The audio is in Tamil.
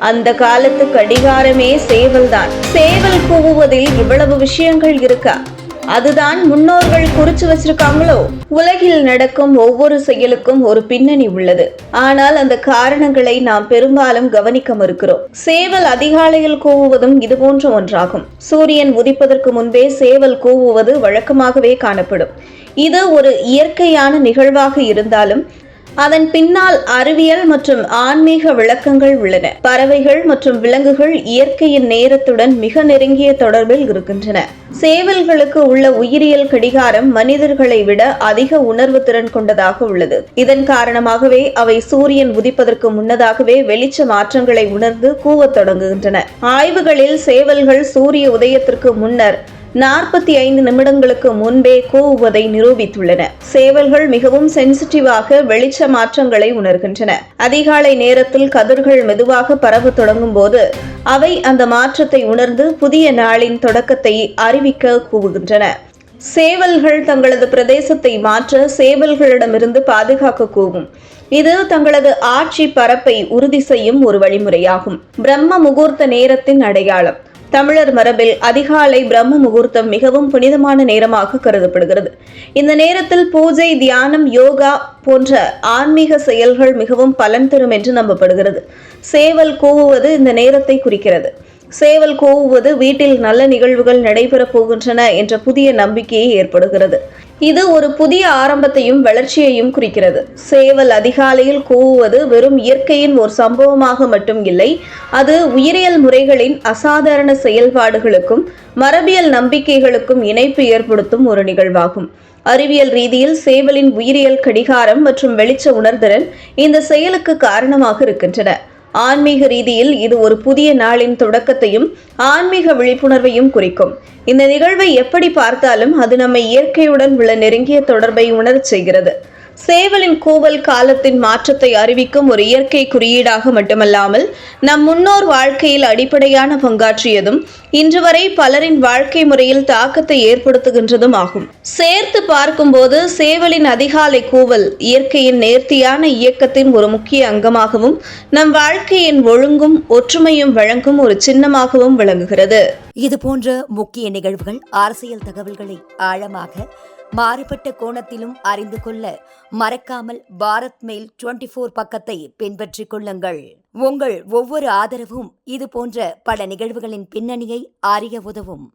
அந்த காலத்து கடிகாரமே சேவல்தான். சேவல் கூவுவதில் இவ்வளவு விஷயங்கள் இருக்கா? அதுதான் முன்னோர்கள் குறிச்சு வச்சிருக்காங்களோ? உலகில் நடக்கும் ஒவ்வொரு செயலுக்கும் ஒரு பின்னணி உள்ளது. ஆனால் அந்த காரணங்களை நாம் பெரும்பாலும் கவனிக்க மறுக்கிறோம். சேவல் அதிகாலையில் கூவுவதும் இதுபோன்ற ஒன்றாகும். சூரியன் உதிப்பதற்கு முன்பே சேவல் கூவுவது வழக்கமாகவே காணப்படும். இது ஒரு இயற்கையான நிகழ்வாக இருந்தாலும் அதன் பின்னால் அறிவியல் மற்றும் ஆன்மீக விளக்கங்கள் உள்ளன. பறவைகள் மற்றும் விலங்குகள் இயற்கையின் நேரத்துடன் மிக நெருங்கிய தொடர்பில் இருக்கின்றன. சேவல்களுக்கு உள்ள உயிரியல் கடிகாரம் மனிதர்களை விட அதிக உணர்வு திறன் கொண்டதாக உள்ளது. இதன் காரணமாகவே அவை சூரியன் உதிப்பதற்கு முன்னதாகவே வெளிச்ச மாற்றங்களை உணர்ந்து கூவத் தொடங்குகின்றன. ஆய்வுகளில் சேவல்கள் சூரிய உதயத்திற்கு முன்னர் 45 நிமிடங்களுக்கு முன்பே கூவுவதை நிரூபித்துள்ளன. சேவல்கள் மிகவும் சென்சிட்டிவாக வெளிச்ச மாற்றங்களை உணர்கின்றன. அதிகாலை நேரத்தில் கதிர்கள் மெதுவாக பரவ தொடங்கும் போது அவை அந்த மாற்றத்தை உணர்ந்து புதிய நாளின் தொடக்கத்தை அறிவிக்க கூவுகின்றன. சேவல்கள் தங்களது பிரதேசத்தை மாற்ற சேவல்களிடமிருந்து பாதுகாக்க கூவும். இது தங்களது ஆட்சி பரப்பை உறுதி செய்யும் ஒரு வழிமுறையாகும். பிரம்ம முகூர்த்த நேரத்தின் அடையாளம். தமிழர் மரபில் அதிகாலை பிரம்ம முகூர்த்தம் மிகவும் புனிதமான நேரமாக கருதப்படுகிறது. இந்த நேரத்தில் பூஜை, தியானம், யோகா போன்ற ஆன்மீக செயல்கள் மிகவும் பலன் தரும் என்று நம்பப்படுகிறது. சேவல் கூவுவது இந்த நேரத்தை குறிக்கிறது. சேவல் கூவுவது வீட்டில் நல்ல நிகழ்வுகள் நடைபெறப் போகின்றன என்ற புதிய நம்பிக்கையை ஏற்படுகிறது. இது ஒரு புதிய ஆரம்பத்தையும் வளர்ச்சியையும் குறிக்கிறது. சேவல் அதிகாலையில் கூவுவது வெறும் இயற்கையின் ஒரு சம்பவமாக மட்டும் இல்லை, அது உயிரியல் முறைகளின் அசாதாரண செயல்பாடுகளுக்கும் மரபியல் நம்பிக்கைகளுக்கும் இணைப்பு ஏற்படுத்தும் ஒரு நிகழ்வாகும். அறிவியல் ரீதியில் சேவலின் உயிரியல் கடிகாரம் மற்றும் வெளிச்ச உணர்திறன் இந்த செயலுக்கு காரணமாக இருக்கின்றன. ஆன்மீக ரீதியில் இது ஒரு புதிய நாளின் தொடக்கத்தையும் ஆன்மீக விழிப்புணர்வையும் குறிக்கும். இந்த நிகழ்வை எப்படி பார்த்தாலும் அது நம்மை இயற்கையுடன் உள்ள நெருங்கிய தொடர்பை உணரச் செய்கிறது. சேவலின் கூவல் காலத்தின் மாற்றத்தை அறிவிக்கும் ஒரு இயற்கை குறியீடாக மட்டுமல்லாமல் நம் முன்னோர் வாழ்க்கையில் அடிப்படையான பங்காற்றியதும் இன்று வரை பலரின் வாழ்க்கை முறையில் தாக்கத்தை ஏற்படுத்துகின்றதும் ஆகும். சேர்த்து பார்க்கும்போது சேவலின் அதிகாலை கூவல் இயற்கையின் நேர்த்தியான இயக்கத்தின் ஒரு முக்கிய அங்கமாகவும் நம் வாழ்க்கையின் ஒழுங்கும் ஒற்றுமையும் வழங்கும் ஒரு சின்னமாகவும் விளங்குகிறது. இதுபோன்ற முக்கிய நிகழ்வுகள், அரசியல் தகவல்களை ஆழமாக மாறுபட்ட கோணத்திலும் அறிந்து கொள்ள மறக்காமல் பாரத் மெயில் 24 பக்கத்தை பின்பற்றிக் கொள்ளுங்கள். உங்கள் ஒவ்வொரு ஆதரவும் இதுபோன்ற பல நிகழ்வுகளின் பின்னணியை அறிய உதவும்.